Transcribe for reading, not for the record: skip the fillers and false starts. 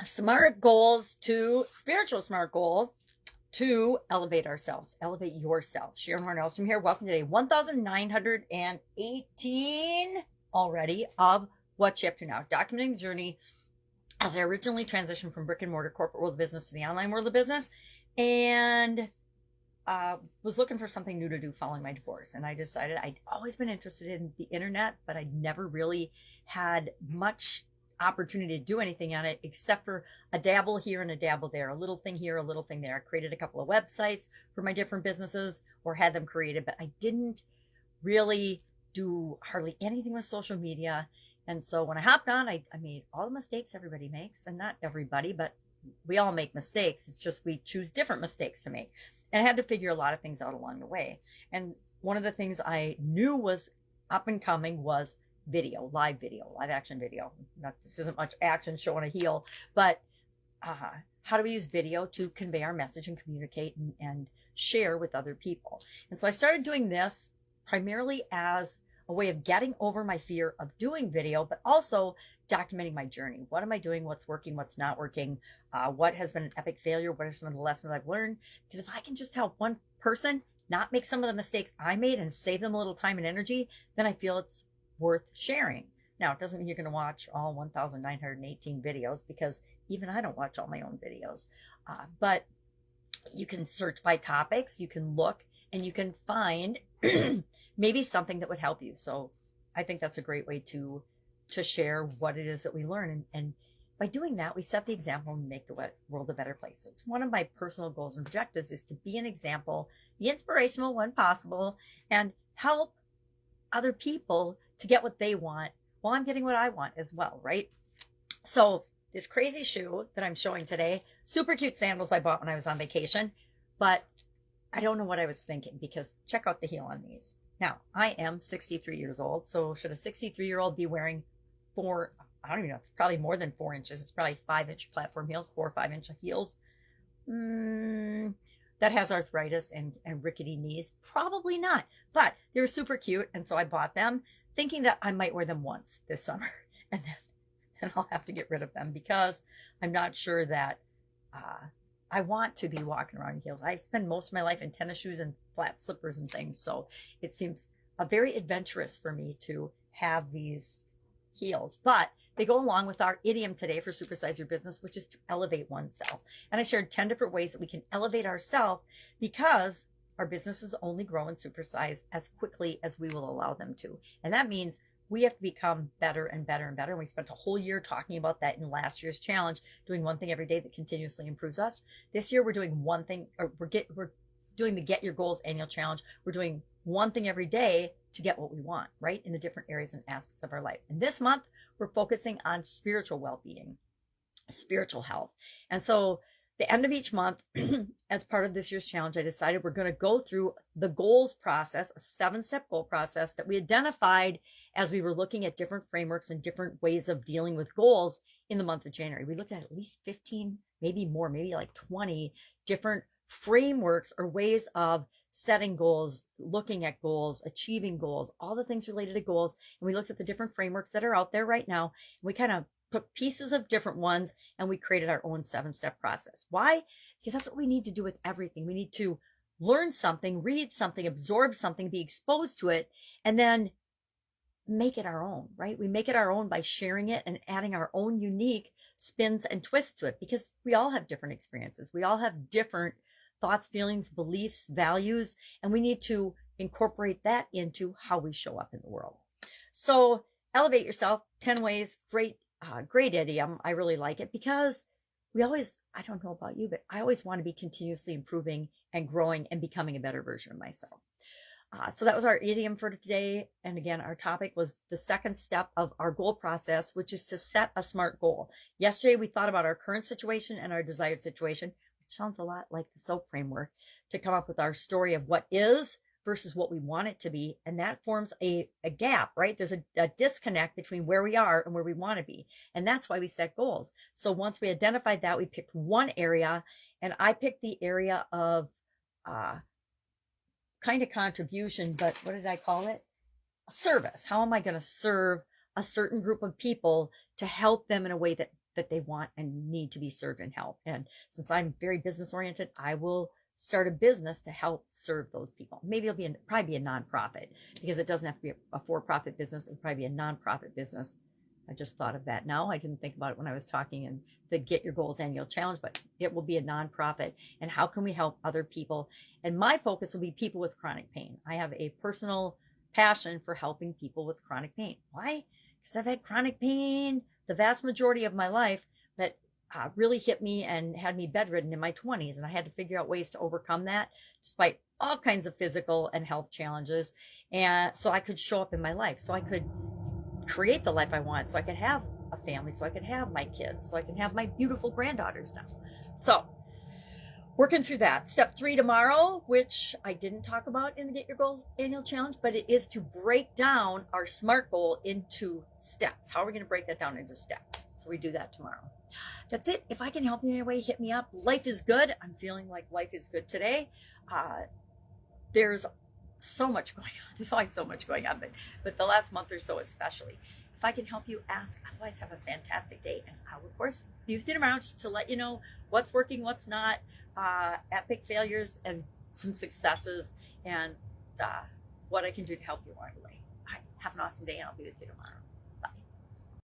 smart goals to spiritual smart goals to elevate ourselves, elevate yourself. Sharon Horne-Ellstrom here. Welcome to day 1918 already of What's Chapter Now, documenting the journey as I originally transitioned from brick and mortar corporate world of business to the online world of business, and was looking for something new to do following my divorce. And I decided I'd always been interested in the internet, but I'd never really had much opportunity to do anything on it except for a dabble here and a dabble there, a little thing here, a little thing there. I created a couple of websites for my different businesses or had them created, but I didn't really do hardly anything with social media. And so when I hopped on, I made all the mistakes everybody makes, and not everybody, but we all make mistakes. It's just we choose different mistakes to make. And I had to figure a lot of things out along the way. And one of the things I knew was up and coming was video, live action video. Not, this isn't much action showing a heel, but how do we use video to convey our message and communicate and share with other people? And so I started doing this primarily as a way of getting over my fear of doing video, but also documenting my journey. What am I doing? What's working? What's not working? What has been an epic failure? What are some of the lessons I've learned? Because if I can just help one person not make some of the mistakes I made and save them a little time and energy, then I feel it's worth sharing. Now, it doesn't mean you're going to watch all 1,918 videos, because even I don't watch all my own videos. But you can search by topics, you can look, and you can find maybe something that would help you. So I think that's a great way to share what it is that we learn. And by doing that, we set the example and make the world a better place. It's one of my personal goals and objectives, is to be an example, be inspirational when possible, and help other people to get what they want while I'm getting what I want as well, right? So this crazy shoe that I'm showing today, super cute sandals I bought when I was on vacation, but I don't know what I was thinking, because check out the heel on these. Now, I am 63 years old, so should a 63-year-old be wearing I don't even know, it's probably more than 4 inches. It's probably 5-inch platform heels, 4 or 5-inch heels. That has arthritis and rickety knees? Probably not, but they were super cute, and so I bought them thinking that I might wear them once this summer, and then I'll have to get rid of them, because I'm not sure that I want to be walking around in heels. I spend most of my life in tennis shoes and flat slippers and things, so it seems very adventurous for me to have these heels. But they go along with our idiom today for Supersize Your Business, which is to elevate oneself. And I shared 10 different ways that we can elevate ourselves, because our businesses only grow and supersize as quickly as we will allow them to. And that means we have to become better and better and better. And we spent a whole year talking about that in last year's challenge, doing one thing every day that continuously improves us. This year, we're doing one thing, or we're doing the Get Your Goals annual challenge. We're doing one thing every day to get what we want, right? In the different areas and aspects of our life. And this month, we're focusing on spiritual well-being, spiritual health. And so the end of each month, as part of this year's challenge, I decided we're going to go through the goals process, a 7-step goal process that we identified as we were looking at different frameworks and different ways of dealing with goals in the month of January. We looked at least 15, maybe more, maybe like 20 different frameworks or ways of setting goals, looking at goals, achieving goals, all the things related to goals. And we looked at the different frameworks that are out there right now. And we kind of took pieces of different ones and we created our own 7-step process. Why? Because that's what we need to do with everything. We need to learn something, read something, absorb something, be exposed to it, and then make it our own, right? We make it our own by sharing it and adding our own unique spins and twists to it, because we all have different experiences. We all have different thoughts, feelings, beliefs, values, and we need to incorporate that into how we show up in the world. So elevate yourself, 10 ways, great idiom. I really like it, because we always, I don't know about you, but I always want to be continuously improving and growing and becoming a better version of myself. So that was our idiom for today. And again, our topic was the second step of our goal process, which is to set a SMART goal. Yesterday, we thought about our current situation and our desired situation, which sounds a lot like the SOAP framework, to come up with our story of what is versus what we want it to be. And that forms a gap, right? There's a disconnect between where we are and where we want to be. And that's why we set goals. So once we identified that, we picked one area, and I picked the area of kind of contribution, but what did I call it? Service. How am I going to serve a certain group of people to help them in a way that that they want and need to be served and helped. And since I'm very business oriented, I will start a business to help serve those people. Maybe it'll probably be a nonprofit, because it doesn't have to be a for-profit business. It'll probably be a nonprofit business. I just thought of that now. I didn't think about it when I was talking in the Get Your Goals Annual Challenge, but it will be a nonprofit. And how can we help other people? And my focus will be people with chronic pain. I have a personal passion for helping people with chronic pain. Why? Because I've had chronic pain the vast majority of my life that really hit me and had me bedridden in my 20s. And I had to figure out ways to overcome that despite all kinds of physical and health challenges. And so I could show up in my life, so I could create the life I want, so I could have a family, so I could have my kids, so I can have my beautiful granddaughters now. So working through that. Step 3 tomorrow, which I didn't talk about in the Get Your Goals Annual Challenge, but it is to break down our SMART goal into steps. How are we going to break that down into steps? So we do that tomorrow. That's it. If I can help you in any way, hit me up. Life is good. I'm feeling like life is good today. There's so much going on. There's always so much going on, but the last month or so especially. If I can help you, ask. Otherwise, have a fantastic day. And I will, of course, be with you tomorrow just to let you know what's working, what's not, epic failures and some successes, and what I can do to help you along the way. All right, have an awesome day, and I'll be with you tomorrow.